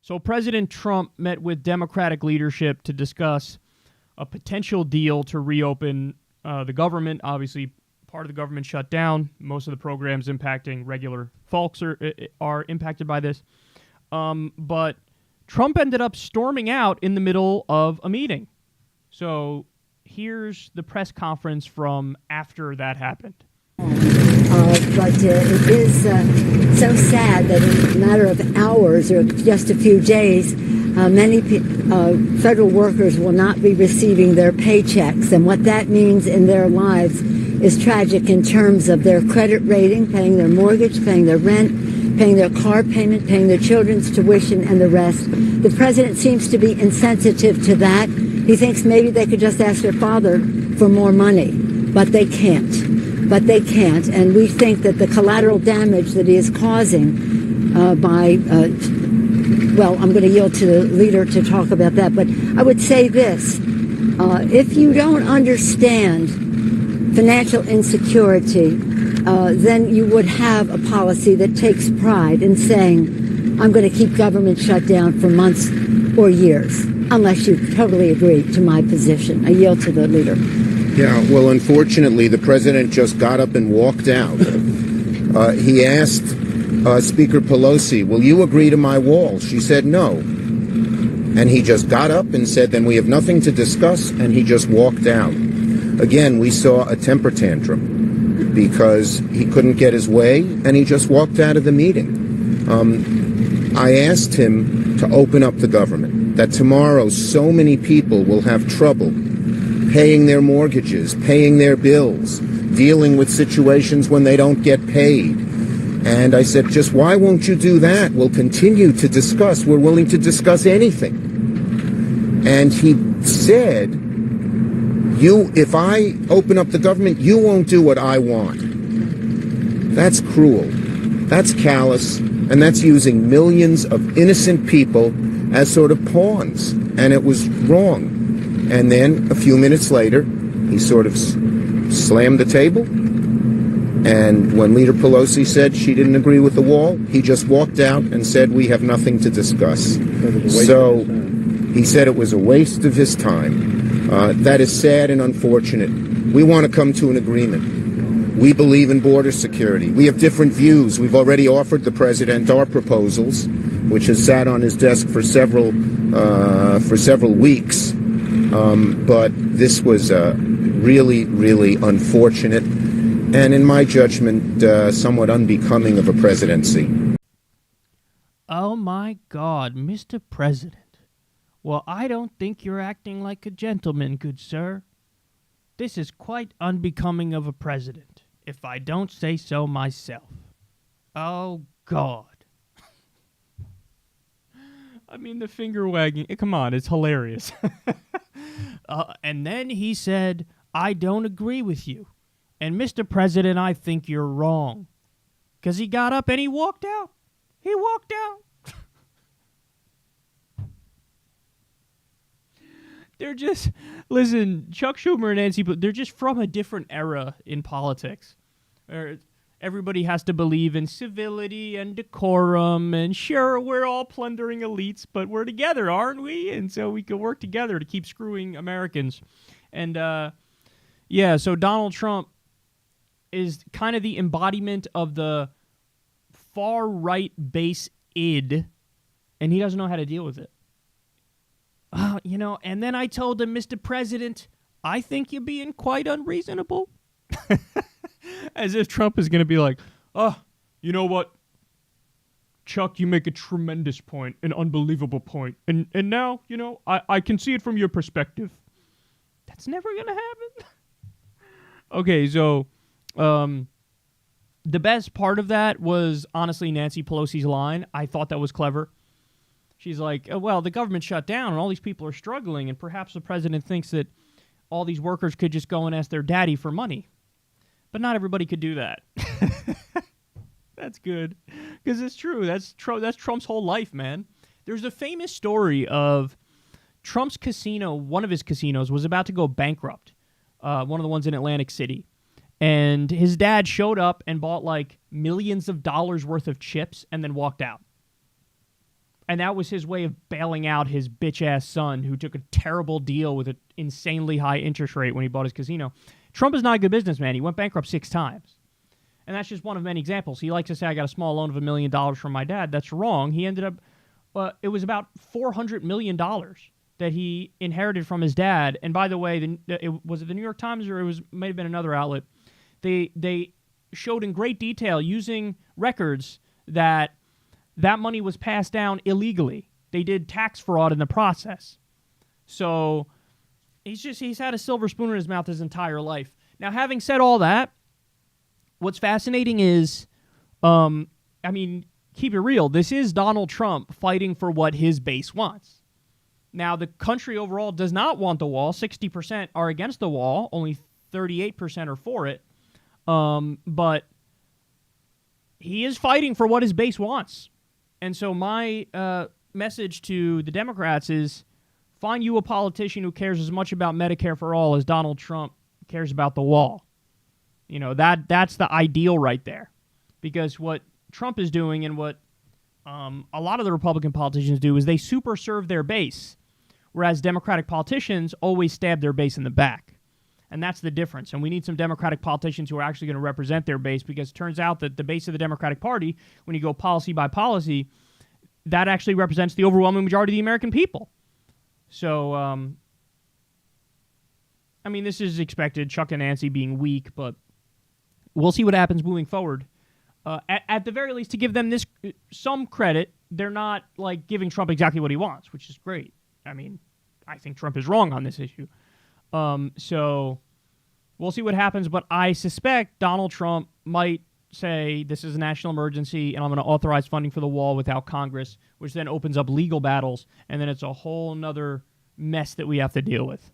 So President Trump met with Democratic leadership to discuss a potential deal to reopen the government. Obviously, part of the government shut down. Most of the programs impacting regular folks are impacted by this. But Trump ended up storming out in the middle of a meeting. So here's the press conference from after that happened. But it is so sad that in a matter of hours or just a few days, many federal workers will not be receiving their paychecks. And what that means in their lives is tragic in terms of their credit rating, paying their mortgage, paying their rent, paying their car payment, paying their children's tuition, and the rest. The president seems to be insensitive to that. He thinks maybe they could just ask their father for more money, but they can't. And we think that the collateral damage that he is causing I'm going to yield to the leader to talk about that. But I would say this, if you don't understand financial insecurity, then you would have a policy that takes pride in saying, I'm going to keep government shut down for months or years, unless you totally agree to my position. I yield to the leader. Yeah, well, unfortunately, the president just got up and walked out. He asked Speaker Pelosi, will you agree to my wall? She said no. And he just got up and said, then we have nothing to discuss, and he just walked out. Again, we saw a temper tantrum because he couldn't get his way, and he just walked out of the meeting. I asked him to open up the government, that tomorrow so many people will have trouble paying their mortgages, paying their bills, dealing with situations when they don't get paid. And I said, just why won't you do that? We'll continue to discuss. We're willing to discuss anything. And he said, if I open up the government, you won't do what I want. That's cruel. That's callous. And that's using millions of innocent people as sort of pawns. And it was wrong. And then a few minutes later, he sort of slammed the table. And when Leader Pelosi said she didn't agree with the wall, he just walked out and said, we have nothing to discuss. So he said it was a waste of his time. That is sad and unfortunate. We want to come to an agreement. We believe in border security. We have different views. We've already offered the president our proposals, which has sat on his desk for several weeks. But this was really, really unfortunate and, in my judgment, somewhat unbecoming of a presidency. Oh, my God, Mr. President. Well, I don't think you're acting like a gentleman, good sir. This is quite unbecoming of a president, if I don't say so myself. Oh, God. I mean, the finger wagging, come on, it's hilarious. And then he said, I don't agree with you. And Mr. President, I think you're wrong. Because he got up and he walked out. He walked out. They're just, listen, Chuck Schumer and Nancy, they're just from a different era in politics. Everybody has to believe in civility and decorum, and sure, we're all plundering elites, but we're together, aren't we? And so we can work together to keep screwing Americans. And, so Donald Trump is kind of the embodiment of the far-right base id, and he doesn't know how to deal with it. And then I told him, Mr. President, I think you're being quite unreasonable. As if Trump is going to be like, you know what? Chuck, you make a tremendous point, an unbelievable point. And now, I can see it from your perspective. That's never going to happen. Okay, so the best part of that was, honestly, Nancy Pelosi's line. I thought that was clever. She's like, well, the government shut down and all these people are struggling, and perhaps the president thinks that all these workers could just go and ask their daddy for money. But not everybody could do that. That's good. Because it's true. That's Trump's whole life, man. There's a famous story of Trump's casino. One of his casinos was about to go bankrupt. One of the ones in Atlantic City. And his dad showed up and bought like millions of dollars worth of chips and then walked out. And that was his way of bailing out his bitch-ass son who took a terrible deal with an insanely high interest rate when he bought his casino. Trump is not a good businessman. He went bankrupt 6 times. And that's just one of many examples. He likes to say, I got a small loan of $1 million from my dad. That's wrong. He ended up, it was about $400 million that he inherited from his dad. And by the way, was it the New York Times or might have been another outlet? They showed in great detail using records that money was passed down illegally. They did tax fraud in the process. So he's had a silver spoon in his mouth his entire life. Now, having said all that, what's fascinating is, keep it real. This is Donald Trump fighting for what his base wants. Now, the country overall does not want the wall. 60% are against the wall. Only 38% are for it. But he is fighting for what his base wants. And so my message to the Democrats is find you a politician who cares as much about Medicare for all as Donald Trump cares about the wall. You know, that's the ideal right there. Because what Trump is doing and what a lot of the Republican politicians do is they super serve their base, whereas Democratic politicians always stab their base in the back. And that's the difference. And we need some Democratic politicians who are actually going to represent their base, because it turns out that the base of the Democratic Party, when you go policy by policy, that actually represents the overwhelming majority of the American people. So, this is expected, Chuck and Nancy being weak, but we'll see what happens moving forward. At the very least, to give them some credit, they're not like giving Trump exactly what he wants, which is great. I think Trump is wrong on this issue. So we'll see what happens, but I suspect Donald Trump might say this is a national emergency and I'm going to authorize funding for the wall without Congress, which then opens up legal battles, and then it's a whole nother mess that we have to deal with.